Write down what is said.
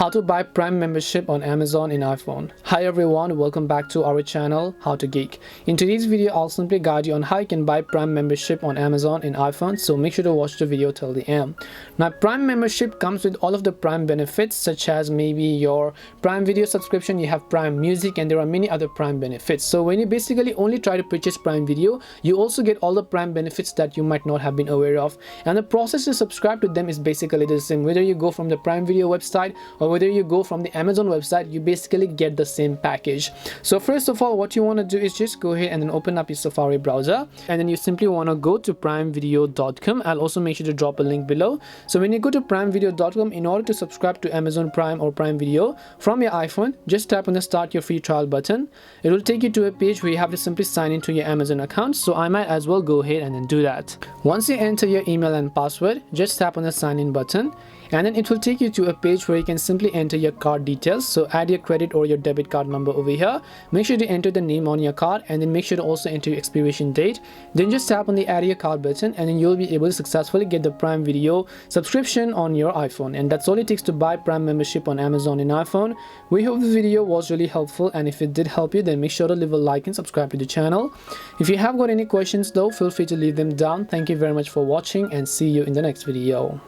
How to buy Prime membership on Amazon in iPhone. Hi everyone, welcome back to our channel How to Geek. In today's video, I'll simply guide you on how you can buy Prime membership on Amazon in iPhone, so make sure to watch the video till the end. Now, Prime membership comes with all of the Prime benefits, such as maybe your Prime video subscription, you have Prime music, and there are many other Prime benefits. So when you basically only try to purchase Prime video, you also get all the Prime benefits that you might not have been aware of. And the process to subscribe to them is basically the same. Whether you go from the Prime video website or whether you go from the Amazon website, you basically get the same package. So first of all, what you want to do is just go ahead and then open up your Safari browser, and then you simply want to go to primevideo.com. I'll also make sure to drop a link below. So when you go to primevideo.com, in order to subscribe to Amazon Prime or Prime Video from your iPhone, just tap on the start your free trial button. It will take you to a page where you have to simply sign into your Amazon account, so I might as well go ahead and then do that. Once you enter your email and password, just tap on the sign in button, and then it will take you to a page where you can simply enter your card details. So add your credit or your debit card number over here. Make sure to enter the name on your card, and then make sure to also enter your expiration date. Then just tap on the add your card button, and then you'll be able to successfully get the Prime Video subscription on your iPhone. And that's all it takes to buy Prime membership on Amazon in iPhone. We hope the video was really helpful, and if it did help you, then make sure to leave a like and subscribe to the channel. If you have got any questions though, feel free to leave them down. Thank you very much for watching, and see you in the next video.